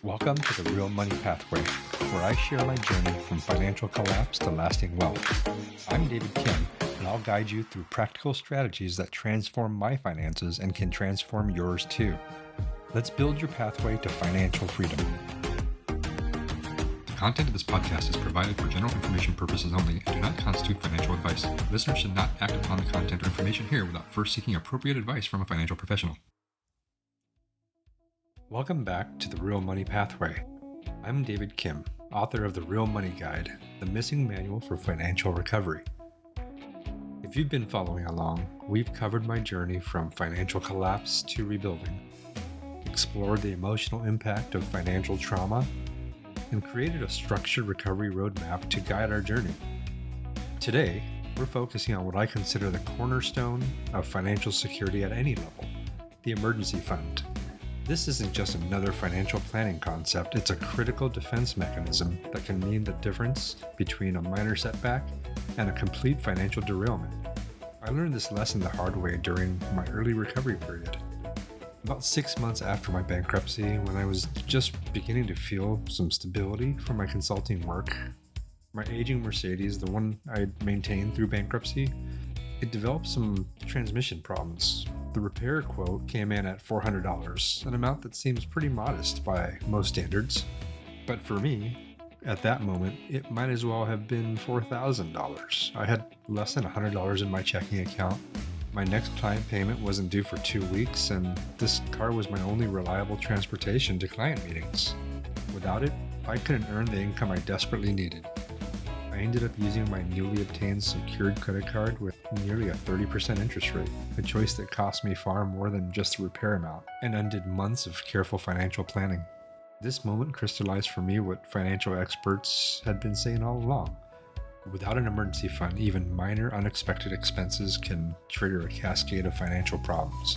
Welcome to the Real Money Pathway, where I share my journey from financial collapse to lasting wealth. I'm David Kim, and I'll guide you through practical strategies that transform my finances and can transform yours too. Let's build your pathway to financial freedom. The content of this podcast is provided for general information purposes only and do not constitute financial advice. Listeners should not act upon the content or information here without first seeking appropriate advice from a financial professional. Welcome back to the Real Money Pathway. I'm David Kim, author of The Real Money Guide, the missing manual for financial recovery. If you've been following along, we've covered my journey from financial collapse to rebuilding, explored the emotional impact of financial trauma, and created a structured recovery roadmap to guide our journey. Today, we're focusing on what I consider the cornerstone of financial security at any level, the emergency fund. This isn't just another financial planning concept, it's a critical defense mechanism that can mean the difference between a minor setback and a complete financial derailment. I learned this lesson the hard way during my early recovery period. About 6 months after my bankruptcy, when I was just beginning to feel some stability from my consulting work, my aging Mercedes, the one I maintained through bankruptcy, it developed some transmission problems. The repair quote came in at $400, an amount that seems pretty modest by most standards. But for me, at that moment, it might as well have been $4,000. I had less than $100 in my checking account. My next client payment wasn't due for 2 weeks, and this car was my only reliable transportation to client meetings. Without it, I couldn't earn the income I desperately needed. I ended up using my newly obtained secured credit card with nearly a 30% interest rate, a choice that cost me far more than just the repair amount, and undid months of careful financial planning. This moment crystallized for me what financial experts had been saying all along. Without an emergency fund, even minor unexpected expenses can trigger a cascade of financial problems.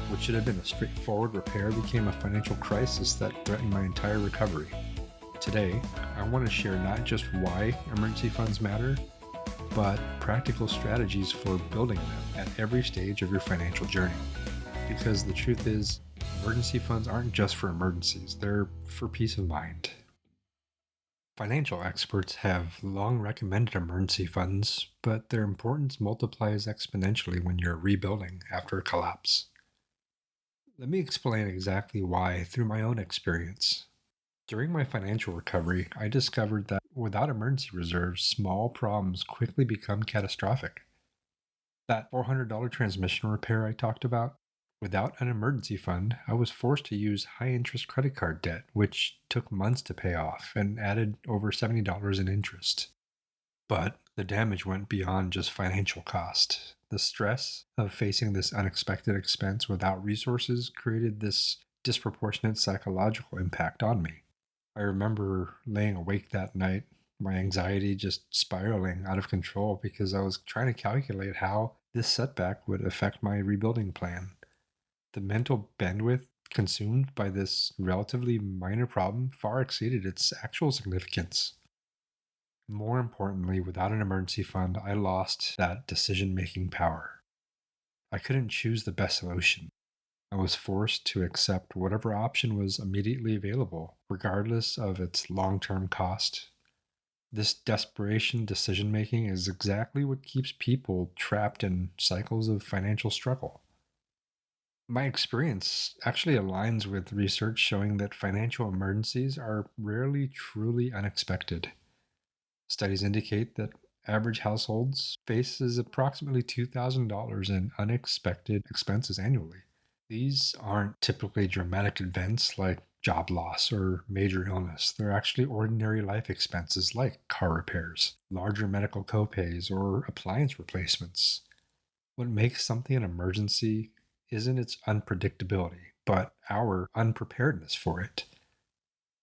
What should have been a straightforward repair became a financial crisis that threatened my entire recovery. Today, I want to share not just why emergency funds matter, but practical strategies for building them at every stage of your financial journey. Because the truth is, emergency funds aren't just for emergencies, they're for peace of mind. Financial experts have long recommended emergency funds, but their importance multiplies exponentially when you're rebuilding after a collapse. Let me explain exactly why through my own experience. During my financial recovery, I discovered that without emergency reserves, small problems quickly become catastrophic. That $400 transmission repair I talked about, without an emergency fund, I was forced to use high-interest credit card debt, which took months to pay off and added over $70 in interest. But the damage went beyond just financial cost. The stress of facing this unexpected expense without resources created this disproportionate psychological impact on me. I remember laying awake that night, my anxiety just spiraling out of control because I was trying to calculate how this setback would affect my rebuilding plan. The mental bandwidth consumed by this relatively minor problem far exceeded its actual significance. More importantly, without an emergency fund, I lost that decision-making power. I couldn't choose the best solution. I was forced to accept whatever option was immediately available, regardless of its long-term cost. This desperation decision-making is exactly what keeps people trapped in cycles of financial struggle. My experience actually aligns with research showing that financial emergencies are rarely truly unexpected. Studies indicate that average households faces approximately $2,000 in unexpected expenses annually. These aren't typically dramatic events like job loss or major illness. They're actually ordinary life expenses like car repairs, larger medical copays, or appliance replacements. What makes something an emergency isn't its unpredictability, but our unpreparedness for it.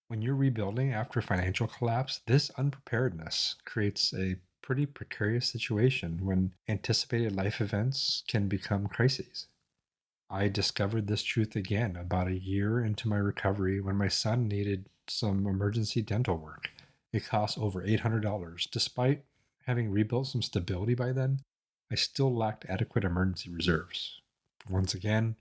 When you're rebuilding after financial collapse, this unpreparedness creates a pretty precarious situation when anticipated life events can become crises. I discovered this truth again about a year into my recovery when my son needed some emergency dental work. It cost over $800. Despite having rebuilt some stability by then, I still lacked adequate emergency reserves. Once again,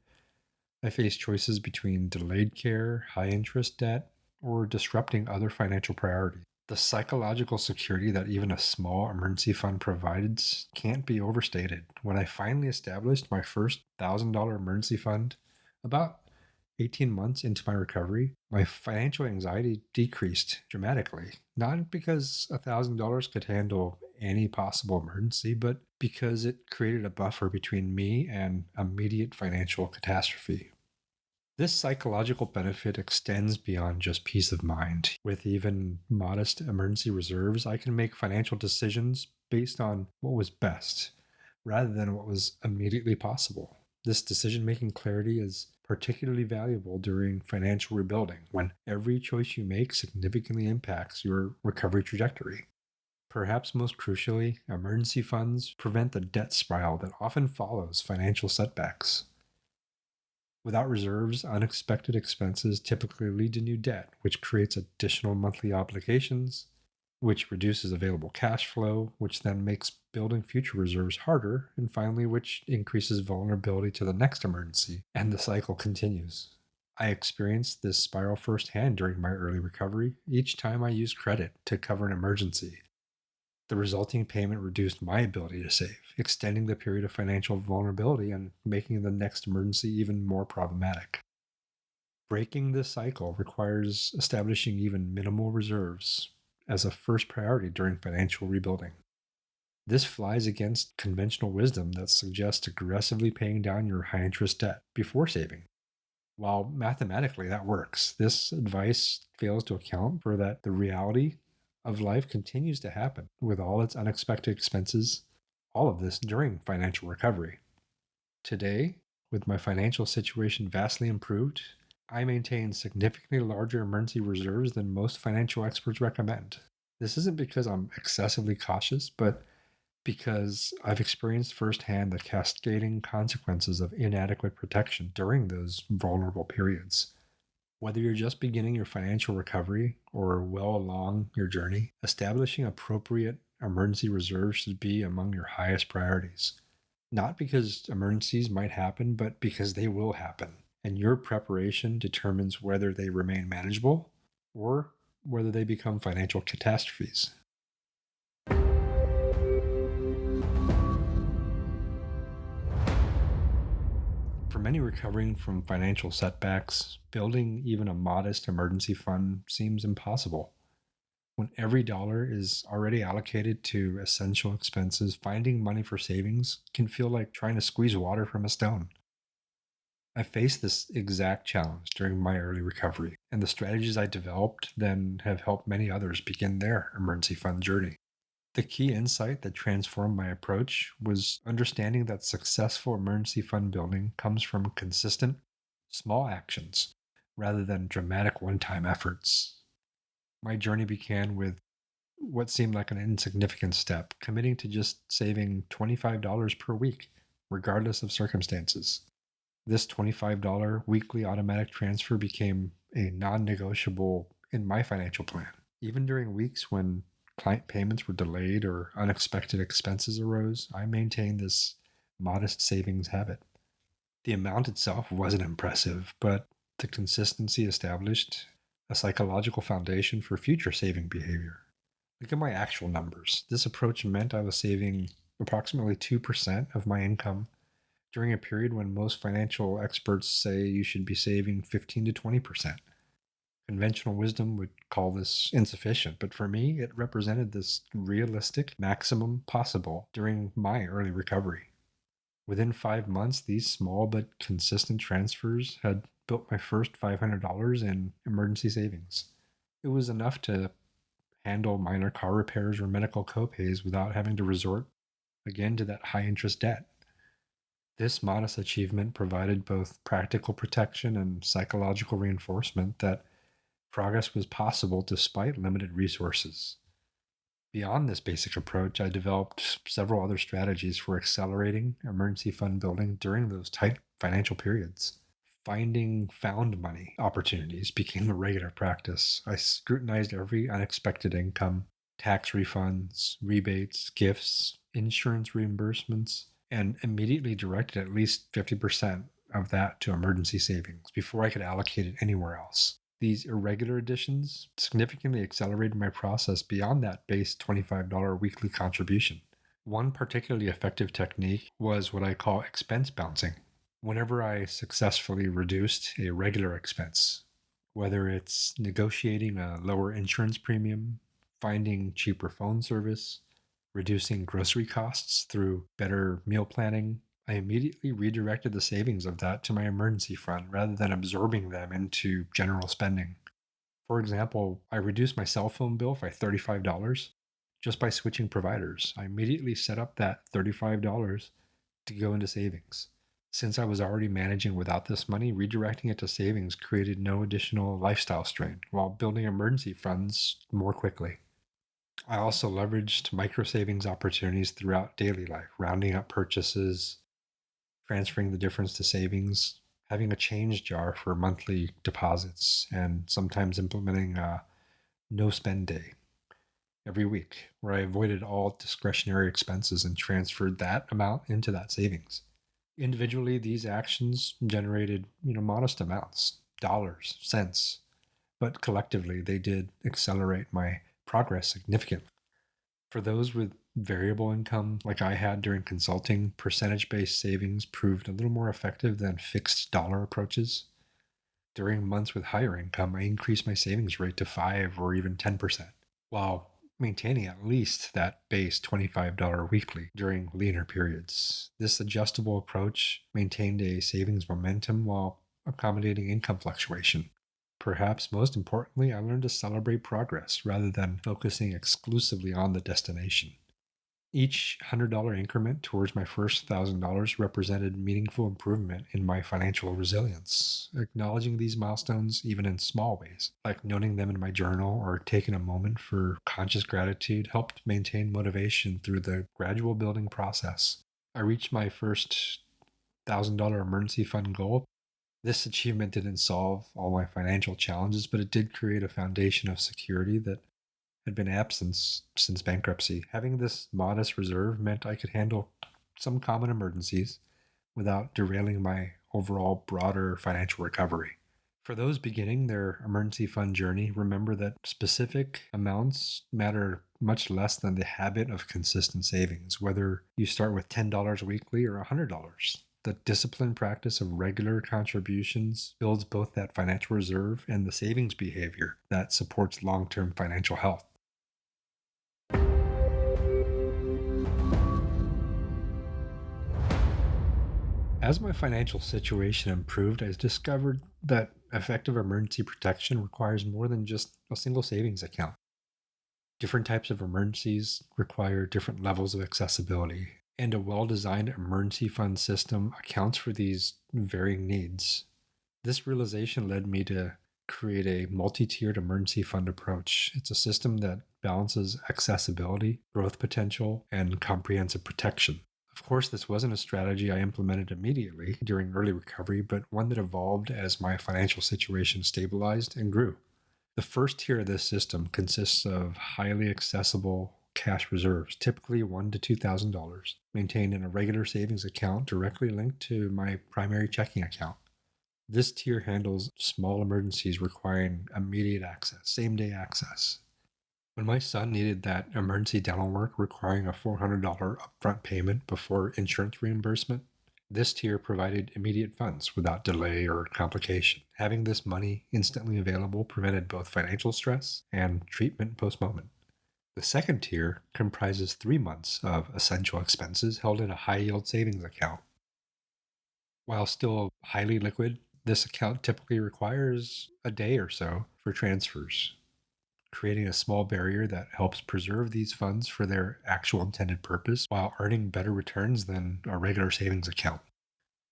I faced choices between delayed care, high interest debt, or disrupting other financial priorities. The psychological security that even a small emergency fund provides can't be overstated. When I finally established my first $1,000 emergency fund, about 18 months into my recovery, my financial anxiety decreased dramatically. Not because $1,000 could handle any possible emergency, but because it created a buffer between me and immediate financial catastrophe. This psychological benefit extends beyond just peace of mind. With even modest emergency reserves, I can make financial decisions based on what was best rather than what was immediately possible. This decision making clarity is particularly valuable during financial rebuilding when every choice you make significantly impacts your recovery trajectory. Perhaps most crucially, emergency funds prevent the debt spiral that often follows financial setbacks. Without reserves, unexpected expenses typically lead to new debt, which creates additional monthly obligations, which reduces available cash flow, which then makes building future reserves harder, and finally, which increases vulnerability to the next emergency, and the cycle continues. I experienced this spiral firsthand during my early recovery, each time I used credit to cover an emergency. The resulting payment reduced my ability to save, extending the period of financial vulnerability and making the next emergency even more problematic. Breaking this cycle requires establishing even minimal reserves as a first priority during financial rebuilding. This flies against conventional wisdom that suggests aggressively paying down your high interest debt before saving. While mathematically that works, this advice fails to account for that the reality of life continues to happen with all its unexpected expenses, all of this during financial recovery. Today, with my financial situation vastly improved, I maintain significantly larger emergency reserves than most financial experts recommend. This isn't because I'm excessively cautious, but because I've experienced firsthand the cascading consequences of inadequate protection during those vulnerable periods. Whether you're just beginning your financial recovery or well along your journey, establishing appropriate emergency reserves should be among your highest priorities. Not because emergencies might happen, but because they will happen. And your preparation determines whether they remain manageable or whether they become financial catastrophes. For many recovering from financial setbacks, building even a modest emergency fund seems impossible. When every dollar is already allocated to essential expenses, finding money for savings can feel like trying to squeeze water from a stone. I faced this exact challenge during my early recovery, and the strategies I developed then have helped many others begin their emergency fund journey. The key insight that transformed my approach was understanding that successful emergency fund building comes from consistent, small actions rather than dramatic one time efforts. My journey began with what seemed like an insignificant step, committing to just saving $25 per week, regardless of circumstances. This $25 weekly automatic transfer became a non negotiable in my financial plan. Even during weeks when client payments were delayed or unexpected expenses arose, I maintained this modest savings habit. The amount itself wasn't impressive, but the consistency established a psychological foundation for future saving behavior. Look at my actual numbers. This approach meant I was saving approximately 2% of my income during a period when most financial experts say you should be saving 15 to 20%. Conventional wisdom would call this insufficient, but for me, it represented this realistic maximum possible during my early recovery. Within 5 months, these small but consistent transfers had built my first $500 in emergency savings. It was enough to handle minor car repairs or medical copays without having to resort again to that high interest debt. This modest achievement provided both practical protection and psychological reinforcement that progress was possible despite limited resources. Beyond this basic approach, I developed several other strategies for accelerating emergency fund building during those tight financial periods. Finding found money opportunities became a regular practice. I scrutinized every unexpected income, tax refunds, rebates, gifts, insurance reimbursements, and immediately directed at least 50% of that to emergency savings before I could allocate it anywhere else. These irregular additions significantly accelerated my process beyond that base $25 weekly contribution. One particularly effective technique was what I call expense bouncing. Whenever I successfully reduced a regular expense, whether it's negotiating a lower insurance premium, finding cheaper phone service, reducing grocery costs through better meal planning, I immediately redirected the savings of that to my emergency fund rather than absorbing them into general spending. For example, I reduced my cell phone bill by $35 just by switching providers. I immediately set up that $35 to go into savings. Since I was already managing without this money, redirecting it to savings created no additional lifestyle strain while building emergency funds more quickly. I also leveraged micro savings opportunities throughout daily life, rounding up purchases, transferring the difference to savings, having a change jar for monthly deposits, and sometimes implementing a no spend day every week where I avoided all discretionary expenses and transferred that amount into that savings. Individually, these actions generated, modest amounts, dollars, cents, but collectively they did accelerate my progress significantly. For those with variable income like I had during consulting, percentage-based savings proved a little more effective than fixed dollar approaches. During months with higher income, I increased my savings rate to 5 or even 10%, while maintaining at least that base $25 weekly during leaner periods. This adjustable approach maintained a savings momentum while accommodating income fluctuation. Perhaps most importantly, I learned to celebrate progress rather than focusing exclusively on the destination. Each $100 increment towards my first $1,000 represented meaningful improvement in my financial resilience. Acknowledging these milestones, even in small ways, like noting them in my journal or taking a moment for conscious gratitude, helped maintain motivation through the gradual building process. I reached my first $1,000 emergency fund goal. This achievement didn't solve all my financial challenges, but it did create a foundation of security that had been absent since bankruptcy. Having this modest reserve meant I could handle some common emergencies without derailing my overall broader financial recovery. For those beginning their emergency fund journey, remember that specific amounts matter much less than the habit of consistent savings, whether you start with $10 weekly or $100. The disciplined practice of regular contributions builds both that financial reserve and the savings behavior that supports long-term financial health. As my financial situation improved, I discovered that effective emergency protection requires more than just a single savings account. Different types of emergencies require different levels of accessibility, and a well designed emergency fund system accounts for these varying needs. This realization led me to create a multi tiered emergency fund approach. It's a system that balances accessibility, growth potential, and comprehensive protection. Of course, this wasn't a strategy I implemented immediately during early recovery, but one that evolved as my financial situation stabilized and grew. The first tier of this system consists of highly accessible cash reserves, typically $1,000 to $2,000, maintained in a regular savings account directly linked to my primary checking account. This tier handles small emergencies requiring immediate access, same-day access. When my son needed that emergency dental work requiring a $400 upfront payment before insurance reimbursement, this tier provided immediate funds without delay or complication. Having this money instantly available prevented both financial stress and treatment post-moment. The second tier comprises 3 months of essential expenses held in a high-yield savings account. While still highly liquid, this account typically requires a day or so for transfers, creating a small barrier that helps preserve these funds for their actual intended purpose while earning better returns than a regular savings account.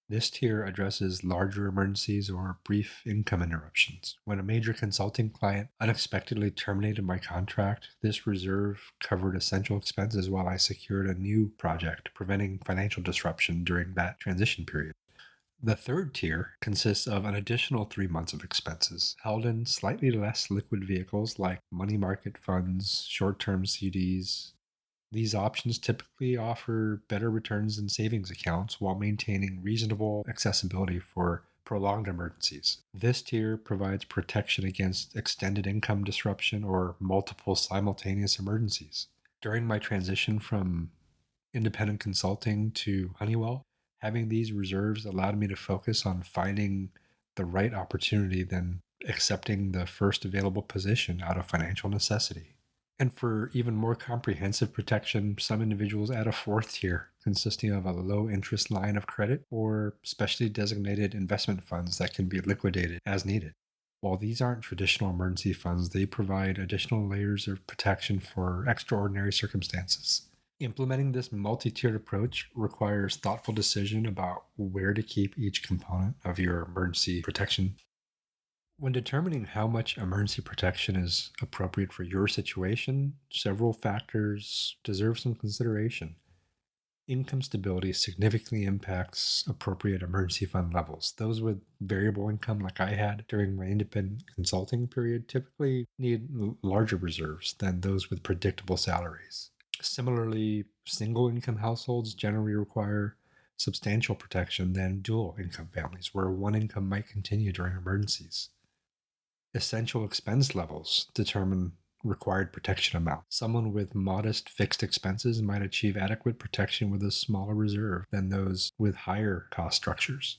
This tier addresses larger emergencies or brief income interruptions. When a major consulting client unexpectedly terminated my contract, this reserve covered essential expenses while I secured a new project, preventing financial disruption during that transition period. The third tier consists of an additional 3 months of expenses, held in slightly less liquid vehicles like money market funds, short-term CDs. These options typically offer better returns than savings accounts while maintaining reasonable accessibility for prolonged emergencies. This tier provides protection against extended income disruption or multiple simultaneous emergencies. During my transition from independent consulting to Honeywell, having these reserves allowed me to focus on finding the right opportunity than accepting the first available position out of financial necessity. And for even more comprehensive protection, some individuals add a fourth tier consisting of a low interest line of credit or specially designated investment funds that can be liquidated as needed. While these aren't traditional emergency funds, they provide additional layers of protection for extraordinary circumstances. Implementing this multi-tiered approach requires thoughtful decision about where to keep each component of your emergency protection. When determining how much emergency protection is appropriate for your situation, several factors deserve some consideration. Income stability significantly impacts appropriate emergency fund levels. Those with variable income, like I had during my independent consulting period, typically need larger reserves than those with predictable salaries. Similarly, single income households generally require substantial protection than dual income families, where one income might continue during emergencies. Essential expense levels determine required protection amount. Someone with modest fixed expenses might achieve adequate protection with a smaller reserve than those with higher cost structures.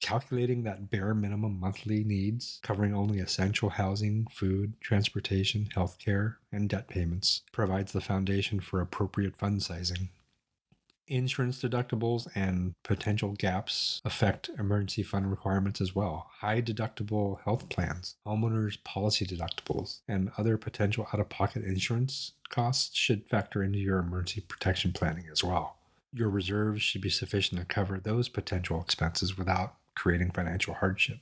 Calculating that bare minimum monthly needs, covering only essential housing, food, transportation, healthcare, and debt payments, provides the foundation for appropriate fund sizing. Insurance deductibles and potential gaps affect emergency fund requirements as well. High deductible health plans, homeowners' policy deductibles, and other potential out of pocket insurance costs should factor into your emergency protection planning as well. Your reserves should be sufficient to cover those potential expenses without creating financial hardship.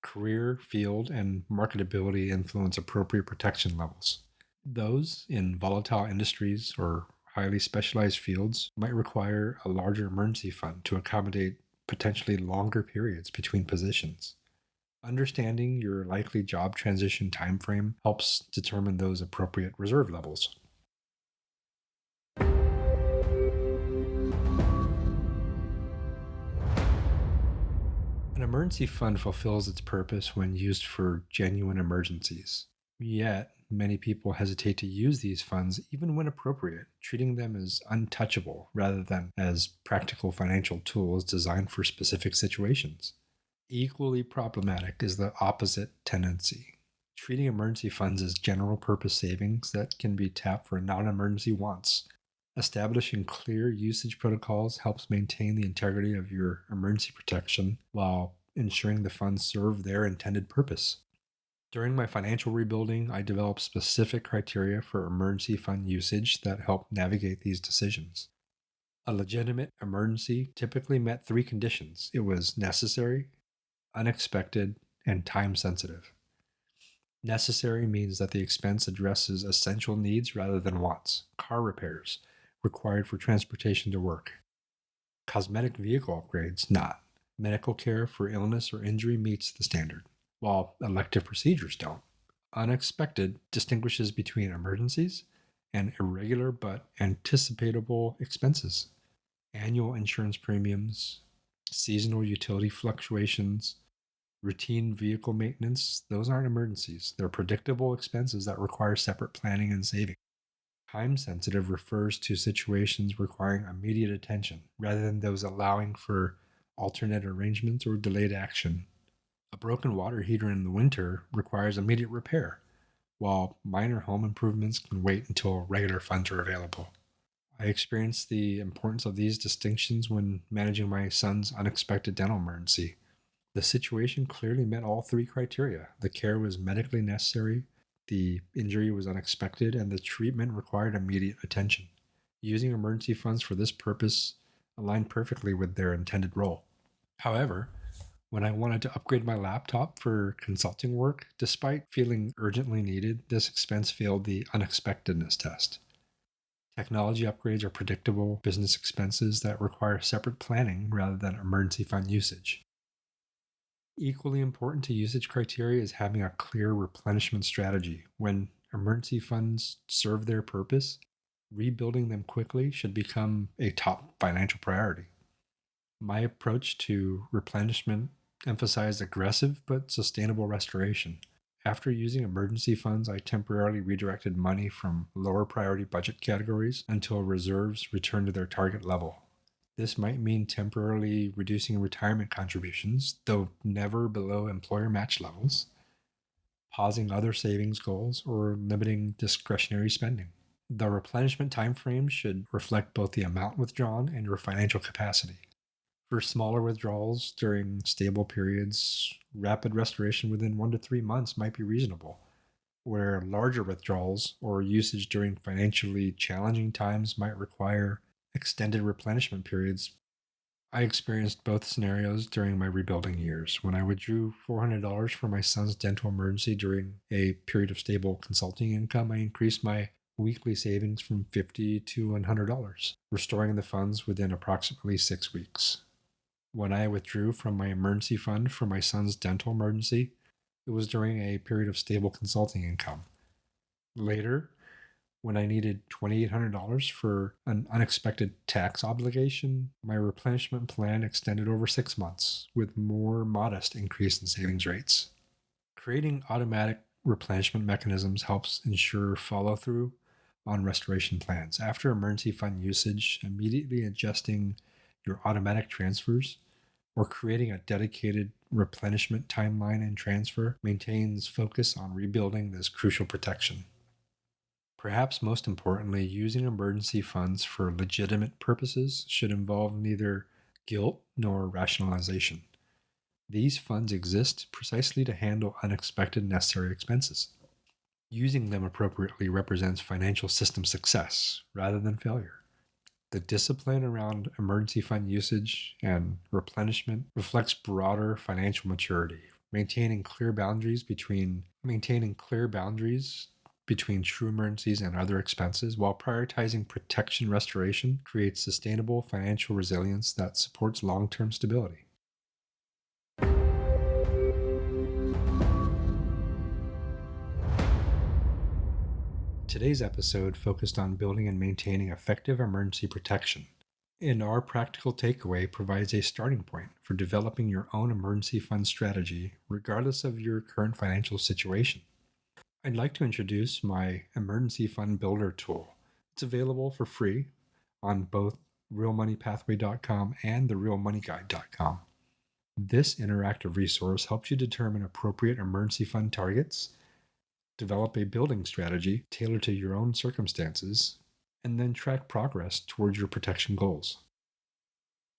Career, field, and marketability influence appropriate protection levels. Those in volatile industries or highly specialized fields might require a larger emergency fund to accommodate potentially longer periods between positions. Understanding your likely job transition timeframe helps determine those appropriate reserve levels. An emergency fund fulfills its purpose when used for genuine emergencies. Yet, many people hesitate to use these funds even when appropriate, treating them as untouchable rather than as practical financial tools designed for specific situations. Equally problematic is the opposite tendency, treating emergency funds as general purpose savings that can be tapped for non emergency wants. Establishing clear usage protocols helps maintain the integrity of your emergency protection while ensuring the funds serve their intended purpose. During my financial rebuilding, I developed specific criteria for emergency fund usage that help navigate these decisions. A legitimate emergency typically met three conditions: it was necessary, unexpected, and time sensitive. Necessary means that the expense addresses essential needs rather than wants. Car repairs, required for transportation to work. Cosmetic vehicle upgrades, not. Medical care for illness or injury meets the standard, while elective procedures don't. Unexpected distinguishes between emergencies and irregular but anticipatable expenses. Annual insurance premiums, seasonal utility fluctuations, routine vehicle maintenance, those aren't emergencies. They're predictable expenses that require separate planning and saving. Time sensitive refers to situations requiring immediate attention rather than those allowing for alternate arrangements or delayed action. A broken water heater in the winter requires immediate repair, while minor home improvements can wait until regular funds are available. I experienced the importance of these distinctions when managing my son's unexpected dental emergency. The situation clearly met all three criteria. The care was medically necessary, the injury was unexpected, and the treatment required immediate attention. Using emergency funds for this purpose aligned perfectly with their intended role. However, when I wanted to upgrade my laptop for consulting work, despite feeling urgently needed, this expense failed the unexpectedness test. Technology upgrades are predictable business expenses that require separate planning rather than emergency fund usage. Equally important to usage criteria is having a clear replenishment strategy. When emergency funds serve their purpose, rebuilding them quickly should become a top financial priority. My approach to replenishment emphasized aggressive but sustainable restoration. After using emergency funds, I temporarily redirected money from lower priority budget categories until reserves returned to their target level. This might mean temporarily reducing retirement contributions, though never below employer match levels, pausing other savings goals, or limiting discretionary spending. The replenishment timeframe should reflect both the amount withdrawn and your financial capacity. For smaller withdrawals during stable periods, rapid restoration within 1 to 3 months might be reasonable, where larger withdrawals or usage during financially challenging times might require extended replenishment periods. I experienced both scenarios during my rebuilding years. When I withdrew $400 for my son's dental emergency during a period of stable consulting income, I increased my weekly savings from $50 to $100, restoring the funds within approximately 6 weeks. When I withdrew from my emergency fund for my son's dental emergency, it was during a period of stable consulting income. Later, when I needed $2,800 for an unexpected tax obligation, my replenishment plan extended over 6 months, with more modest increase in savings rates. Creating automatic replenishment mechanisms helps ensure follow through on restoration plans. After emergency fund usage, immediately adjusting your automatic transfers or creating a dedicated replenishment timeline and transfer maintains focus on rebuilding this crucial protection. Perhaps most importantly, using emergency funds for legitimate purposes should involve neither guilt nor rationalization. These funds exist precisely to handle unexpected necessary expenses. Using them appropriately represents financial system success rather than failure. The discipline around emergency fund usage and replenishment reflects broader financial maturity, maintaining clear boundaries between true emergencies and other expenses, while prioritizing protection restoration creates sustainable financial resilience that supports long-term stability. Today's episode focused on building and maintaining effective emergency protection. And our practical takeaway provides a starting point for developing your own emergency fund strategy, regardless of your current financial situation. I'd like to introduce my Emergency Fund Builder tool. It's available for free on both realmoneypathway.com and therealmoneyguide.com. This interactive resource helps you determine appropriate emergency fund targets, develop a building strategy tailored to your own circumstances, and then track progress towards your protection goals.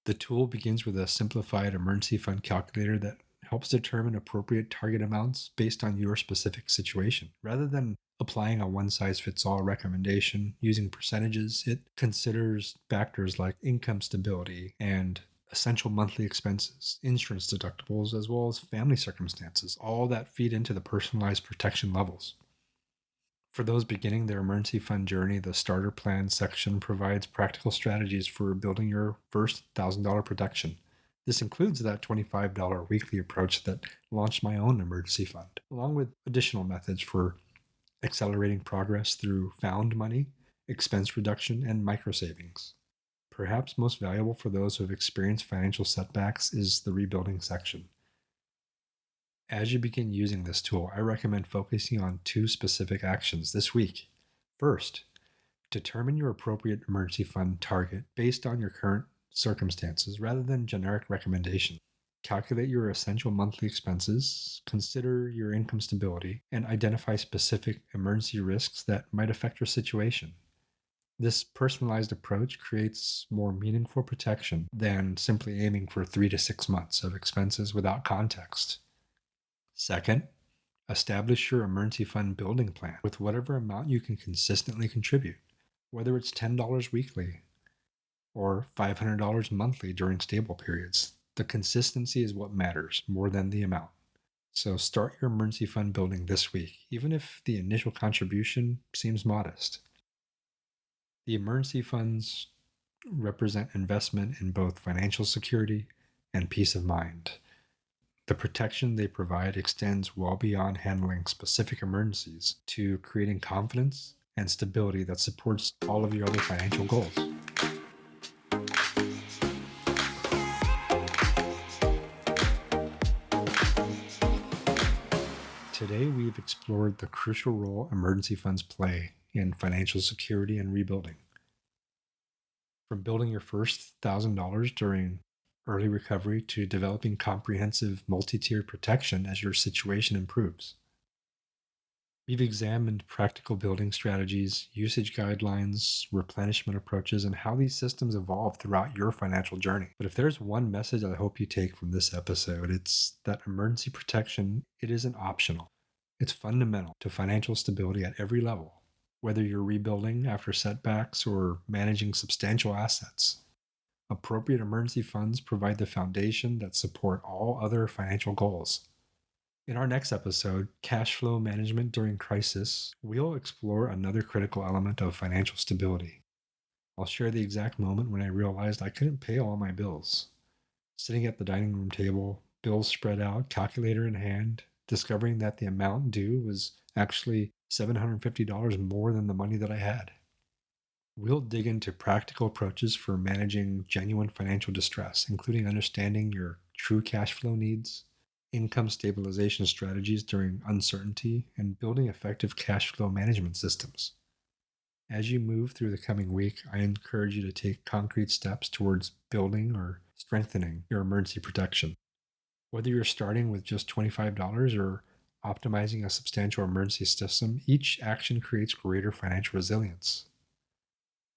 The tool begins with a simplified emergency fund calculator that helps determine appropriate target amounts based on your specific situation. Rather than applying a one-size-fits-all recommendation using percentages, it considers factors like income stability and essential monthly expenses, insurance deductibles, as well as family circumstances, all that feed into the personalized protection levels. For those beginning their emergency fund journey, the Starter Plan section provides practical strategies for building your first $1,000 protection. This includes that $25 weekly approach that launched my own emergency fund, along with additional methods for accelerating progress through found money, expense reduction, and micro savings. Perhaps most valuable for those who have experienced financial setbacks is the rebuilding section. As you begin using this tool, I recommend focusing on 2 specific actions this week. First, determine your appropriate emergency fund target based on your current circumstances rather than generic recommendations. Calculate your essential monthly expenses, consider your income stability, and identify specific emergency risks that might affect your situation. This personalized approach creates more meaningful protection than simply aiming for 3 to 6 months of expenses without context. Second, establish your emergency fund building plan with whatever amount you can consistently contribute, whether it's $10 weekly or $500 monthly during stable periods. The consistency is what matters more than the amount. So start your emergency fund building this week, even if the initial contribution seems modest. The emergency funds represent investment in both financial security and peace of mind. The protection they provide extends well beyond handling specific emergencies to creating confidence and stability that supports all of your other financial goals. Today, we've explored the crucial role emergency funds play in financial security and rebuilding. From building your first $1,000 during early recovery to developing comprehensive multi-tiered protection as your situation improves. We've examined practical building strategies, usage guidelines, replenishment approaches, and how these systems evolve throughout your financial journey. But if there's one message I hope you take from this episode, it's that emergency protection, it isn't optional. It's fundamental to financial stability at every level, whether you're rebuilding after setbacks or managing substantial assets. Appropriate emergency funds provide the foundation that support all other financial goals. In our next episode, Cash Flow Management During Crisis, we'll explore another critical element of financial stability. I'll share the exact moment when I realized I couldn't pay all my bills. Sitting at the dining room table, bills spread out, calculator in hand, discovering that the amount due was actually $750 more than the money that I had. We'll dig into practical approaches for managing genuine financial distress, including understanding your true cash flow needs, income stabilization strategies during uncertainty, and building effective cash flow management systems. As you move through the coming week, I encourage you to take concrete steps towards building or strengthening your emergency protection. Whether you're starting with just $25 or optimizing a substantial emergency system, each action creates greater financial resilience.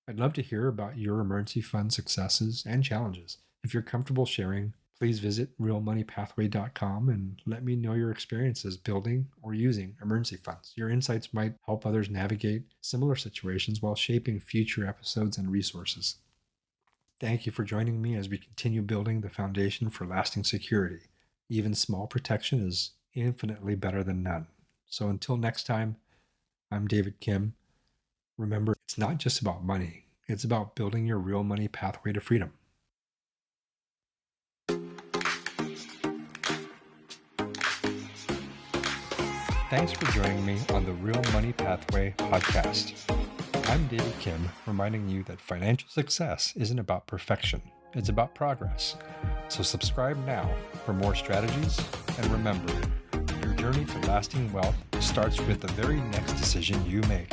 I'd love to hear about your emergency fund successes and challenges. If you're comfortable sharing, please visit realmoneypathway.com and let me know your experiences building or using emergency funds. Your insights might help others navigate similar situations while shaping future episodes and resources. Thank you for joining me as we continue building the foundation for lasting security. Even small protection is infinitely better than none. So until next time, I'm David Kim. Remember, it's not just about money. It's about building your real money pathway to freedom. Thanks for joining me on the Real Money Pathway podcast. I'm David Kim, reminding you that financial success isn't about perfection, it's about progress. So subscribe now for more strategies, and remember, your journey to lasting wealth starts with the very next decision you make.